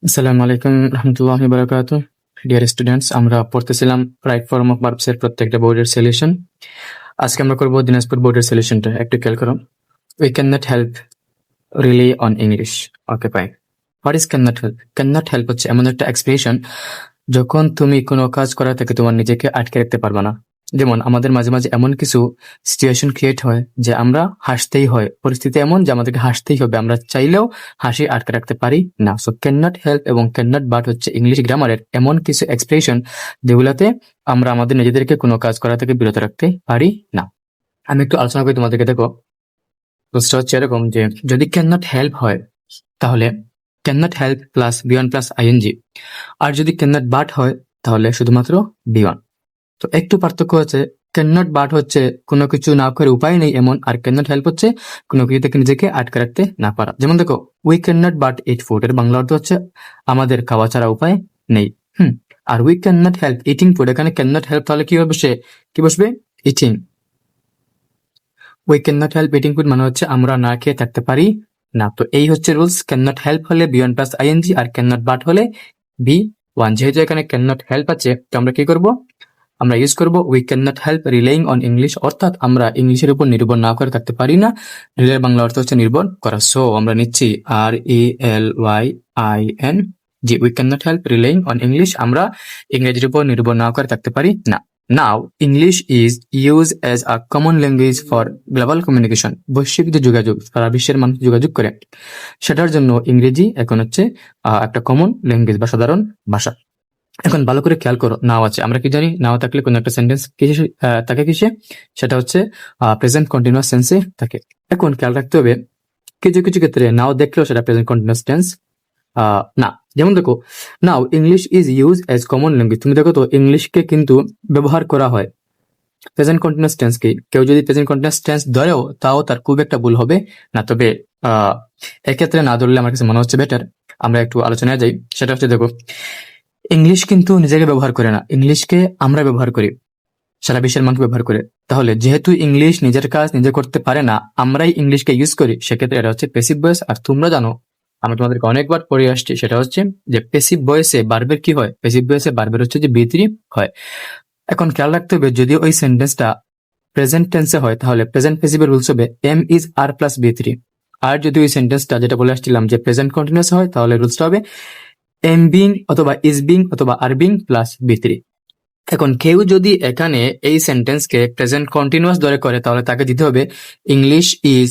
আসসালামু আলাইকুম রহমতুল্লাহি বারাকাতু। ডিয়ার স্টুডেন্টস, আমরা পড়তেছিলাম রাইট ফর্ম অফ ভার্বস এর প্রত্যেকটা বোর্ডের সলিউশন। আজকে আমরা করব দিনাজপুর বোর্ডের সলিউশনটা। একটু খেয়াল করো। We can not help really on English. Okay, fine. What is can not help? Can not help হচ্ছে এমন একটা এক্সপ্রেশন যখন তুমি কোনো কাজ করা থেকে তোমার নিজেকে আটকে রাখতে পারবে না। যেমন আমাদের মাঝে মাঝে এমন কিছু সিচুয়েশন ক্রিয়েট হয় যে আমরা হাসতেই হয়, পরিস্থিতি এমন যে আমাদেরকে হাসতেই হবে, আমরা চাইলেও হাসি আটকে রাখতে পারি না। সো ক্যান নট হেল্প এবং ক্যান নট বাট হচ্ছে ইংলিশ গ্রামারের এমন কিছু এক্সপ্রেশন যেগুলাতে আমরা আমাদের নিজেদেরকে কোনো কাজ করা থেকে বিরত রাখতে পারি না। আমি একটু আলোচনা করি তোমাদেরকে। দেখো, প্রশ্নটা হচ্ছে এরকম যে যদি ক্যান নট হেল্প হয় তাহলে can not help plus B one plus ING, আর যদি ক্যান নট বাট হয় তাহলে শুধুমাত্র বি1। তো একটু পার্থক্য আছে। ক্যান নট বাট হচ্ছে কোনো কিছু না করে উপায় নেই এমন, আর ক্যান নট হেল্প হচ্ছে কোনো কিছু থেকে নিজেকে আটকে রাখতে না পারা। যেমন দেখো, we can not but eat food এর বাংলা অর্থ হচ্ছে আমাদের খাওয়া ছাড়া উপায় নেই। আর we can not help eating food, এখানে ক্যান নট হেল্প তাহলে কি হবে, সে কি বসবে, eating. We can not help eating food মানে হচ্ছে আমরা না খেয়ে থাকতে পারি না। তো এই হচ্ছে রুলস। ক্যান নট হেল্প হলে বি1 প্লাস আইএনজি, আর ক্যান নট বাট হলে বি1। যেহেতু এখানে ক্যান নট হেল্প আছে, তো আমরা কি করব, আমরা ইউজ করব we can not help relying on English, অর্থাৎ আমরা ইংলিশের উপর নির্ভর না করে থাকতে পারি না। রিলের বাংলা অর্থ হচ্ছে নির্ভর করা। সো আমরা নিচ্ছি RELYING, জি, we can not help relying on English, আমরা ইংরেজির উপর নির্ভর না করে থাকতে পারি না। Now English is use as a common language for global communication, বৈশ্বিক যে যোগাযোগ, সারা বিশ্বের মানুষ যোগাযোগ করে, সেটার জন্য ইংরেজি এখন হচ্ছে একটা কমন ল্যাঙ্গুয়েজ বা সাধারণ ভাষা। এখন ভালো করে খেয়াল করো, নাও আছে, আমরা কি জানি নাও থাকলে কোনো একটা সেন্টেন্স কিসে থাকে, কিসে, সেটা হচ্ছে প্রেজেন্ট কন্টিনিউয়াস টেন্সে থাকে। এখন খেয়াল রাখতে হবে কিছু কিছু ক্ষেত্রে নাও দেখলেও সেটা প্রেজেন্ট কন্টিনিউয়াস টেন্স না। যেমন দেখো, now English is use as common language, তুমি দেখো তো ইংলিশকে কিন্তু ব্যবহার করা হয় প্রেজেন্ট কন্টিনিউয়াস টেন্সকে। কেউ যদি প্রেজেন্ট কন্টিনিউয়াস টেন্স ধরেও তাও তার খুব একটা ভুল হবে না। তবে এক্ষেত্রে না ধরলে আমার কাছে মনে হচ্ছে বেটার আমরা একটু আলোচনায় যাই। সেটা হচ্ছে, দেখো, ইংলিশ কিন্তু নিজেকে ব্যবহার করে না, ইংলিশকে আমরা ব্যবহার করি, সারা বিশ্বের মানুষ ব্যবহার করে। তাহলে যেহেতু ইংলিশ নিজের কাজ নিজে করতে পারে না, আমরাই ইংলিশকে ইউজ করি, সেক্ষেত্রে এটা হচ্ছে প্যাসিভ ভয়েস। আর তোমরা জানো, আমি তোমাদেরকে অনেকবার পড়ে আসছি, সেটা হচ্ছে যে প্যাসিভ ভয়েসে বার্বের কি হয়, প্যাসিভ ভয়েসে বার্বের হচ্ছে যে বি3 হয়। এখন খেয়াল রাখতে হবে, যদি ওই সেন্টেন্সটা প্রেজেন্ট টেন্সে হয় তাহলে প্রেজেন্ট প্যাসিভের রুলস হবে এম ইজ আর প্লাস বি3। আর যদি ওই সেন্টেন্সটা, যেটা বলে আসছিলাম যে প্রেজেন্ট কন্টিনিউয়াস হয়, তাহলে রুলসটা হবে এম বিং অথবা ইজ বিং অথবা আর বিং প্লাস বি3। এখন কেউ যদি এখানে এই সেন্টেন্সকে প্রেজেন্ট কন্টিনিউয়াস ধরে করে, তাহলে তাকে দিতে হবে English is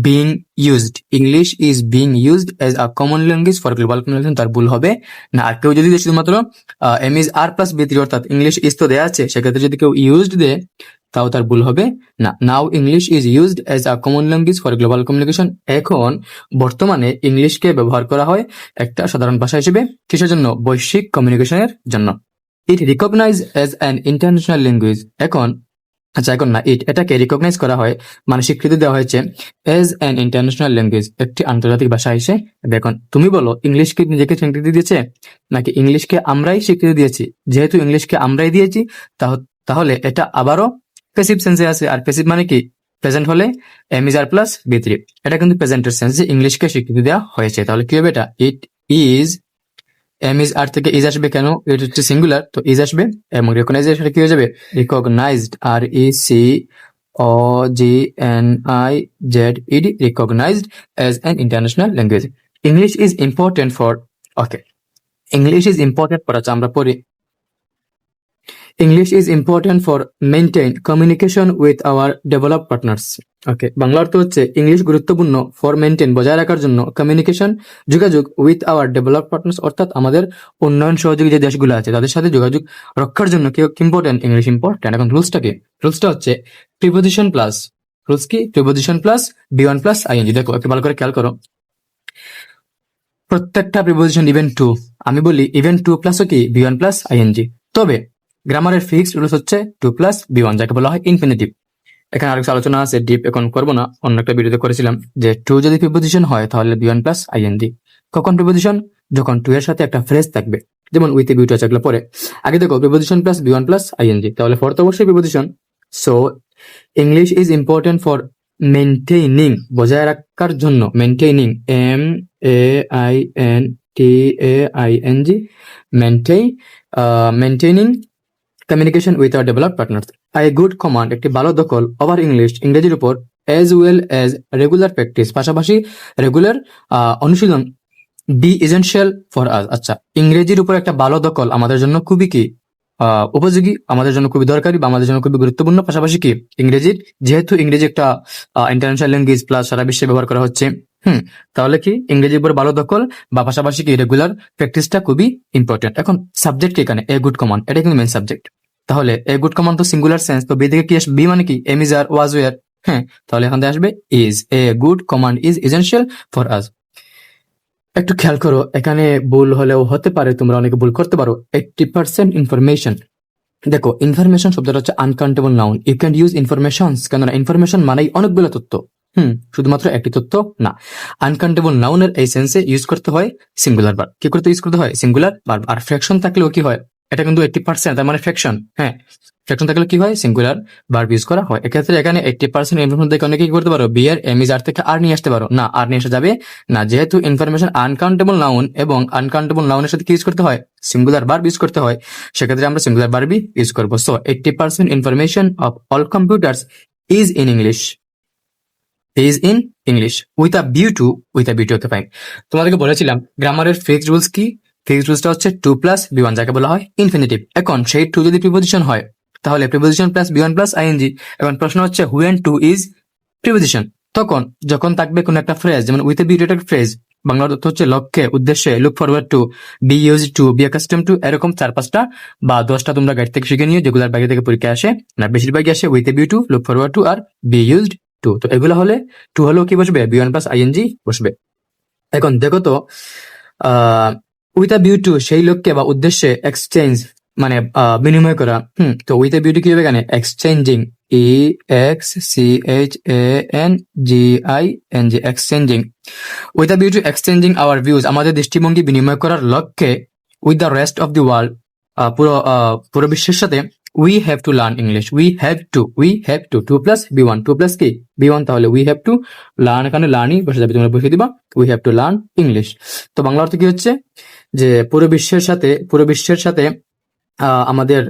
being used, English is being used as a common language for global communication, তার ভুল হবে না। আর কেউ যদি শুধুমাত্র এম ইজ আর প্লাস বি3, অর্থাৎ ইংলিশ ইজ তো দেয়া আছে, সেক্ষেত্রে যদি কেউ ইউজড দেয় তাও তার ভুল হবে না। Now English is used as a common language for global communication, এখন বর্তমানে ইংলিশকে ব্যবহার করা হয় একটা সাধারণ ভাষা হিসেবে, কিসের জন্য, বৈশ্বিক কমিউনিকেশনের জন্য। It recognise as an international language, এখন এখন না, এটাকে রিকগনাইজ করা হয়, মানে স্বীকৃতি দেওয়া হয়েছে এজ অ্যান ইন্টারন্যাশনাল ল্যাঙ্গুয়েজ, একটি আন্তর্জাতিক ভাষা হিসেবে। এখন তুমি বলো, ইংলিশকে নিজেকে স্বীকৃতি দিয়েছে নাকি ইংলিশকে আমরাই স্বীকৃতি দিয়েছি? যেহেতু ইংলিশকে আমরাই দিয়েছি, তাহলে এটা আবারও প্যাসিভ সেন্সে আছে। আর প্যাসিভ মানে কি, প্রেজেন্ট হলে এম ইজ আর প্লাস বি3, এটা কিন্তু প্রেজেন্টের সেন্সে ইংলিশকে স্বীকৃতি দেওয়া হয়েছে। তাহলে কি হবে, এটা ইট ইজ, এম ইজ আর থেকে ইজ আসবে কেন, এটা হচ্ছে সিঙ্গুলার, তো ইজ আসবে এবং রিকগনাইজেশন কি হয়ে যাবে, recognised, RECOGNIZED, recognised as an international language. English is important for, okay, English is important for, আচ্ছা আমরা পড়ি, English is important for maintain communication with our develop partners. Okay, Bangla অর্থ হচ্ছে ইংলিশ গুরুত্বপূর্ণ ফর মেনটেন, বজায় রাখার জন্য, কমিউনিকেশন যোগাযোগ, উইথ আওয়ার ডেভেলপ পার্টনার্স, অর্থাৎ আমাদের উন্নয়ন সহযোগী যে দেশগুলো আছে তাদের সাথে যোগাযোগ রক্ষার জন্য কি ইম্পর্টেন্ট, ইংলিশ ইম্পর্টেন্ট। এখন রুলসটা কি, রুলসটা হচ্ছে প্রিপোজিশন প্লাস, রুলস কি, preposition plus B one plus ING. দেখো একটু ভালো করে খেয়াল করো, প্রত্যেকটা প্রিপোজিশন ইভেন টু, আমি বলি ইভেন টু প্লাসও কি বি1 প্লাস আইএনজি। তবে গ্রামারের ফিক্সড রুলস হচ্ছে টু প্লাস বি1, যাকে বলা হয় ইনফিনিটিভ। এখানে আরেকটা আলোচনা আছে, ডিপ এখন করবো না, অন্য একটা ভিডিওতে করেছিলাম, যে টু যদি প্রিপোজিশন হয় তাহলে বি1 প্লাস আইএনজি। কখন প্রিপোজিশন, যখন টু এর সাথে একটা ফ্রেজ থাকবে, যেমন উইথ এ বিউটি আছে, এগুলো পরে। আগে দেখো preposition plus B one plus ING, তাহলে ফর তো অবশ্যই preposition. So English is important for maintaining, বজায় রাখার জন্য, maintaining, MAIN MAINTAING, maintaining communication with our develop partners. I good command একটি ভালো দখল ওভার ইংরেজির উপর, as well as regular practice পাশাপাশি রেগুলার অনুশীলন বি এসেনশিয়াল ফর আস। আচ্ছা, ইংরেজির উপর একটা ভালো দখল আমাদের জন্য খুবই কি উপযোগী, আমাদের জন্য খুবই দরকারি বা আমাদের জন্য খুবই গুরুত্বপূর্ণ। পাশাপাশি কি ইংরেজির, যেহেতু ইংরেজি একটা ইন্টারন্যাশনাল ল্যাঙ্গুয়েজ প্লাস সারা বিশ্বে ব্যবহার করা হচ্ছে, তাহলে কি ইংরেজির উপর ভালো দখল বা পাশাপাশি কি রেগুলার প্র্যাকটিসটা খুবই ইম্পর্টেন্ট। এখন সাবজেক্ট কি এখানে এ গুড কমান্ড, এটা কিন্তু মেন সাবজেক্ট। তাহলে এ গুড কমান্ড তো সিঙ্গুলার সেন্স, তো বি থেকে কি আসবে, বি মানে কি am is are was were, তাহলে এখান থেকে আসবে is. A good command is essential for us. একটু খেয়াল করো, এখানে ভুল হলেও হতে পারে, তোমরা অনেকে ভুল করতে পারো। 80% ইনফরমেশন, দেখো ইনফরমেশন শব্দটা হচ্ছে uncountable noun. You can use informations, কেননা ইনফরমেশন মানেই অনেকগুলো তথ্য, শুধুমাত্র একটি তথ্য না। আনকাউন্টেবল নাউনের এই সেন্সে ইউজ করতে হয় সিঙ্গুলার ভার্ব। কি করতে ইউজ করতে হয়, সিঙ্গুলার ভার্ব। আর ফ্র্যাকশন থাকলেও কি হয়, এটা কিন্তু 80%, তার মানে ফ্র্যাকশন, ফ্র্যাকশন থাকলে কি হয়, সিঙ্গুলার ভার্ব ইউজ করা হয়। এক্ষেত্রে এখানে 80% ইনফরমেশন থেকে অনেকে কি করতে পারো, বি এর এম ইজ আর থেকে আর নিয়ে আসতে পারো না, আর নিয়ে আসা যাবে না, যেহেতু ইনফরমেশন আনকাউন্টেবল নাউন এবং আনকাউন্টেবল নাউনের সাথে কি ইউজ করতে হয়, সিঙ্গুলার ভার্ব ইউজ করতে হয়। সেক্ষেত্রে আমরা সিঙ্গুলার ভার্বই ইউজ করবো। So 80% information of all computers is in English, is in English with a view to হতে পাই। তোমাদেরকে বলেছিলাম গ্রামারের ফিক্সড রুলস কি, ফিক্সড রুলসটা হচ্ছে 2+B1, যাকে বলা হয় ইনফিনিটিভ। এখন সেই টু যদি প্রিপোজিশন হয় তাহলে preposition plus B1 plus ING. এখন প্রশ্ন হচ্ছে হুয়েন টু ইজ প্রিপোজিশন, তখন যখন থাকবে কোন একটা ফ্রেজ, যেমন উইথ এ ভিউ টু একটা ফ্রেজ, বাংলার অর্থ হচ্ছে লক্ষ্যে, উদ্দেশ্যে, look forward to, be use to, be accustom to, এরকম 4-5টা বা 10টা তোমরা গাইড থেকে শিখে নিও, যেগুলোর বাইরে থেকে পরীক্ষা আসে না, বেশিরভাগই আসে with a view to, look forward to আর বি ইউজড টু। তো এগুলো হলে টু হলেও কি বসবে, B1 প্লাস আইএনজি বসবে। এখন দেখো তো উইথ আ ভিউ টু সেই লক্ষ্যে বা উদ্দেশ্যে, এক্সচেঞ্জ মানে বিনিময় করা, তো উইথ আ ভিউ টু কি হবে এখানে, exchanging, EXCHANGING, exchanging. With a view to exchanging hour views, আমাদের দৃষ্টিভঙ্গি বিনিময় করার লক্ষ্যে, with the rest of the world, পুরো বিশ্বের সাথে, we have to learn English, we have to 2+B1, 2+ কি B1, তাহলে উই হ্যাভ টু লার্ন, এখানে লার্নই বসে যাবে, তোমরা বসে দিবা we have to learn English. তো বাংলা অর্থ কি হচ্ছে, যে পুরো বিশ্বের সাথে আমাদের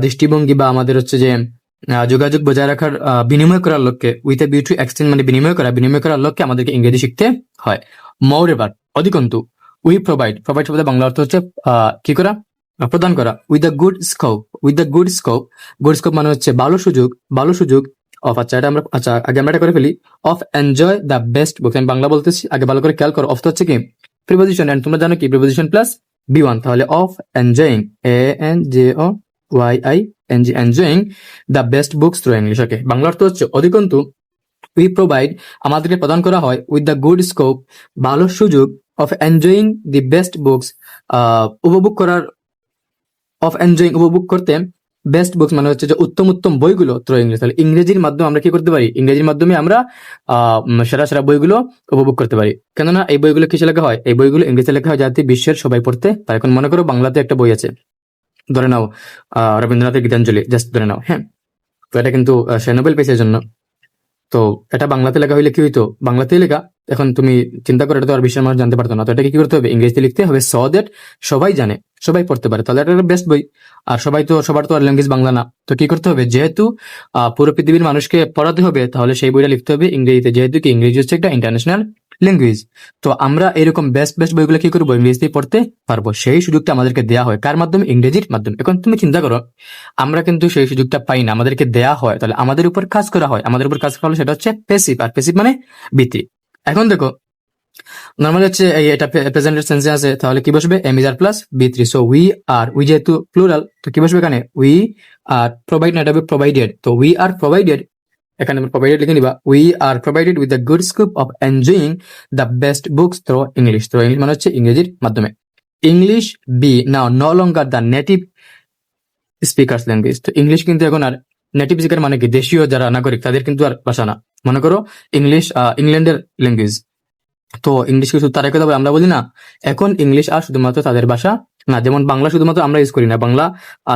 দৃষ্টিভঙ্গি বা আমাদের হচ্ছে যে যোগাযোগ বজায় রাখার, বিনিময় করার লক্ষ্যে, with a view two exchange মানে বিনিময় করার লক্ষ্যে আমাদেরকে ইংরেজি শিখতে হয়। মোর এভার, অধিকন্তু, উই প্রোভাইড শব্দের বাংলা অর্থ হচ্ছে কি করা, প্রদান করা। With the good scope, good scope মানে হচ্ছে ভালো সুযোগ অফ, আচ্ছা এটা আমরা আগে আমরা এটা করে ফেলি, of enjoy the best books. আমি বাংলা বলতেছি, আগে ভালো করে খেয়াল করো। অফ তো হচ্ছে কি প্রিপোজিশন, এন্ড তোমরা জানো কি প্রিপোজিশন প্লাস B1, তাহলে of enjoying, ANJOYING, enjoying the best books through English. Okay, Bangla অর্থ হচ্ছে অধিকন্তু উই প্রোভাইড আমাদেরকে প্রদান করা হয়, উইথ দ্য গুড স্কোপ ভালো সুযোগ, of enjoying the best books উপভোগ করার, অফ এনজয়িং উপভোগ করতে, বেস্ট বুকস মানে হচ্ছে যে উত্তম বইগুলো থ্রু ইংলিশ। তাহলে ইংরেজির মাধ্যমে আমরা কি করতে পারি, ইংরেজির মাধ্যমে আমরা সেরা বইগুলো উপভোগ করতে পারি। কেননা এই বইগুলো কিসে লেখা হয়, এই বইগুলো ইংরেজিতে লেখা হয় যাতে বিশ্বের সবাই পড়তে পারে। এখন মনে করো বাংলাতে একটা বই আছে, ধরে নাও রবীন্দ্রনাথের গীতাঞ্জলি, জাস্ট ধরে নাও, তো এটা কিন্তু সে নোবেল পেয়েছে জন্য, তো এটা বাংলাতে লেখা হইলে কি হইতো, বাংলাতেই লেখা। এখন তুমি চিন্তা করো, এটা তো আর বিশ্বের মানুষ জানতে পারতো না, তো এটাকে কি করতে হবে, ইংরেজিতে লিখতে হবে, সো দ্যাট সবাই জানে, সবাই পড়তে পারে। তাহলে এটা বেস্ট বই। আর সবার তো আর ল্যাঙ্গুয়েজ বাংলা না, তো কি করতে হবে, যেহেতু পুরো পৃথিবীর মানুষকে পড়াতে হবে, তাহলে সেই বইটা লিখতে হবে ইংরেজিতে, যেহেতু কি ইংরেজি হচ্ছে একটা ইন্টারন্যাশনাল ল্যাঙ্গুয়েজ। তো আমরা এরকম বেস্ট বইগুলো কি করবো, ইংরেজিতে পড়তে পারবো। সেই সুযোগটা আমাদেরকে দেওয়া হয় কার মাধ্যমে, ইংরেজির মাধ্যমে। এখন তুমি চিন্তা করো, আমরা কিন্তু সেই সুযোগটা পাই না, আমাদেরকে দেয়া হয়, তাহলে আমাদের উপর কাজ করা হয়, আমাদের উপর কাজ করা হলে সেটা হচ্ছে প্যাসিভ, আর প্যাসিভ মানে বৃত্তি। এখন দেখো নর্মালি হচ্ছে এটা প্রেজেন্টের সেন্সে আছে, তাহলে কি বসবে, am is are plus B3। So we যেহেতু প্লুরাল, তো কি বসবে এখানে, উই আর প্রোভাইড, না এটা হবে প্রোভাইডেড, তো উই আর প্রোভাইডেড, এখানে প্রোভাইডেড লিখে নিবা, we are provided with the good scope of enjoying the best books through English. তো ইংলিশ মানে হচ্ছে ইংরেজির মাধ্যমে। English be now no longer the native speakers language. তো ইংলিশ কিন্তু এখন আর নেটিভ স্পিকার মানে কি, দেশীয় যারা নাগরিক তাদের কিন্তু আর ভাষা না। মনে করো ইংলিশ ইংল্যান্ডের ল্যাঙ্গুয়েজ, তো ইংলিশ কিছু তারা কথা বলে, আমরা বলি না, এখন ইংলিশ আর শুধুমাত্র তাদের ভাষা না। যেমন বাংলা শুধুমাত্র আমরা ইউজ করি না, বাংলা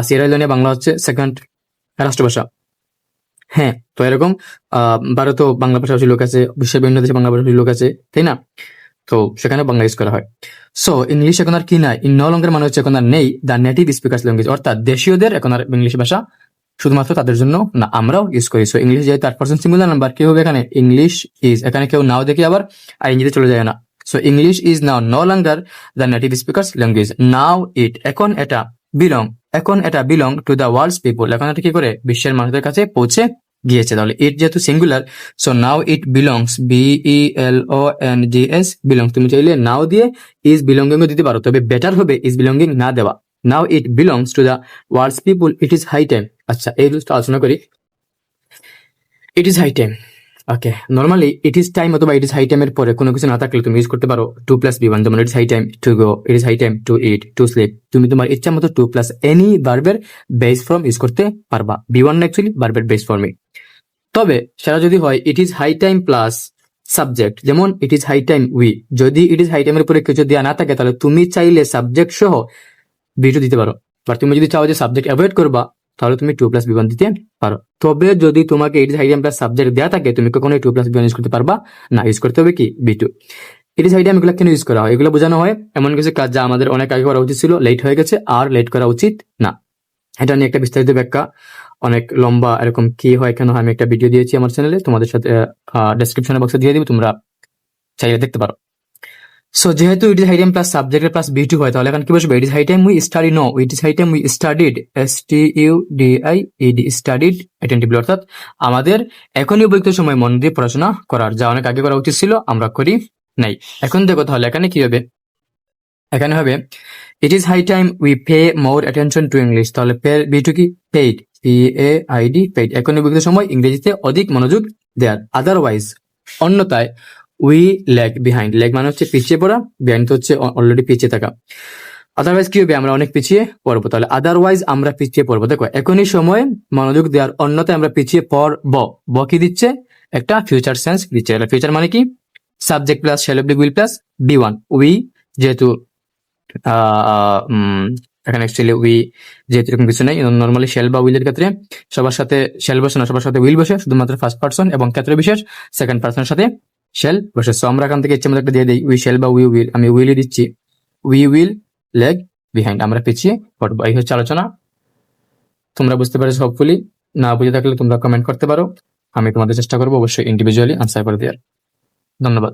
সিয়েরা লিওনে বাংলা হচ্ছে সেকেন্ড রাষ্ট্রভাষা। তো এরকম ভারতেও বাংলা ভাষাভাষী লোক আছে, বিশ্বের বিভিন্ন দেশে বাংলা ভাষাভাষী লোক আছে, তাই না? তো সেখানে বাংলা ইউজ করা হয়। সো ইংলিশ এখন আর কি নাই, নো লঙ্গের মানে হচ্ছে এখন আর নেই দ্য নেটিভ স্পিকার্স ল্যাঙ্গুয়েজ, অর্থাৎ দেশীয়দের এখন আর ইংলিশ ভাষা শুধুমাত্র তাদের জন্য না, আমরাও ইউজ করি। সো ইংলিশ যেহেতু থার্ড পারসন সিঙ্গুলার নাম্বার, কি হবে এখানে ইংলিশ ইজ, এখানে কেউ নাও দেখি আবার আইএনজিতে চলে যায় না। So English is now no longer the native speakers language, now it, এখন এটা বিলং, এখন এটা belong to the world's people, এখন এটা কি করে বিশ্বের মানুষদের কাছে পৌঁছে গিয়েছে। তাহলে ইট যেহেতু singular, so now it belongs, BELONGS belongs, তুমি চাইলে নাও দিয়ে ইজ বিলঙ্গিং দিতে পারো, তবে বেটার হবে ইজ বিলঙ্গিং না দেওয়া। Now it belongs to the world's people, it is high time. আচ্ছা এই রুলসটা আলোচনা করি। It is high time, okay, normally it is time অথবা ইট ইজ হাই টাইমের পরে কোনো কিছু না থাকলে তুমি ইউজ করতে পারো 2+B1, যেমন it is high time to go, it is high time to eat, to sleep. তুমি তোমার ইচ্ছা মতো 2+ এনি ভার্বের বেস ফর্ম ইউজ করতে পারবা। B1 না অ্যাকচুয়ালি ভার্বের বেস ফর্মে। তবে সেটা যদি হয় it is high time plus subject, যেমন it is high time we, যদি ইট ইজ হাই টাইমের উপরে কিছু দেওয়া না থাকে তাহলে তুমি চাইলে সাবজেক্ট সহ B2 দিতে পারো। বা তুমি যদি চাও যে সাবজেক্ট অ্যাভয়েড করবা তাহলে তুমি 2+B1 দিতে পারো। তবে যদি তোমাকে it is high time plus subject দেওয়া থাকে তুমি কখনোই 2+B1 ইউজ করতে পারবা না, ইউজ করতে হবে কি B2। It is high time এগুলো কেন ইউজ করা হয়, এগুলো বোঝানো হয় এমন কিছু কাজ যা আমাদের অনেক আগে করা উচিত ছিল, লেট হয়ে গেছে, আর লেট করা উচিত না। এটা নিয়ে একটা বিস্তারিত ব্যাখ্যা অনেক লম্বা এরকম কি হয় কেন হয় আমি একটা ভিডিও দিয়েছি আমার চ্যানেলে, তোমাদের সাথে ডেসক্রিপশন বক্সে দিয়ে দিব, তোমরা চাইলে দেখতে পারো। সো যেহেতু it is high time plus সাবজেক্টের প্লাস B2 হয়, তাহলে এখন কি বসবে, it is high time we study, no it is high time we studied, STUDIED, studied attentively, অর্থাৎ আমাদের এখনই উপযুক্ত সময় মন দিয়ে পড়াশোনা করার, যা অনেক আগে করা উচিত ছিল আমরা করি নাই। এখন দেখো তাহলে এখানে কি হবে, এখানে হবে it is high time we pay more attention to English, তাহলে B2 কি পেইড, PAID পেইড, এখন উপযুক্ত সময় ইংরেজিতে অধিক মনোযোগ দেওয়ার। আদারওয়াইজ অন্যথায় উই ল্যাগ বিহাইন্ড, ল্যাগ মানে হচ্ছে পিছিয়ে পড়া, বিহাইন্ড হচ্ছে অলরেডি পিছিয়ে থাকা। আদারওয়াইজ কি হবে, আমরা অনেক পিছিয়ে পড়বো। তাহলে আদারওয়াইজ আমরা পিছিয়ে পড়বো, দেখো এখনই সময় মনোযোগ দেওয়ার, অন্যথায় আমরা পিছিয়ে পড়ব। কি দিচ্ছে, একটা ফিউচার সেন্স দিচ্ছে। ফিউচার মানে কি, subject plus shall be will plus B1, we যেহেতু এখানে অ্যাকচুয়ালি উই যেহেতু এরকম কিছু নেই, নর্মালি শেল বা উইলের ক্ষেত্রে সবার সাথে শেল বসে না, সবার সাথে উইল বসে, শুধুমাত্র ফার্স্ট পার্সন, এবং ক্ষেত্রে বিশেষ সেকেন্ড পার্সনের সাথে শেল বসে। সো আমরা এখান থেকে ইচ্ছে মতো একটা দিয়ে দিই, উই শেল বা উই উইল, আমি উইলই দিচ্ছি, উই উইল লেগ বিহাইন্ড, আমরা পিছিয়ে পড়বো। এই হচ্ছে আলোচনা, তোমরা বুঝতে পারছো হোপফুলি। না বুঝে থাকলে তোমরা কমেন্ট করতে পারো, আমি তোমাদের চেষ্টা করবো অবশ্যই ইন্ডিভিজুয়ালি আনসার করে দেওয়ার। ধন্যবাদ।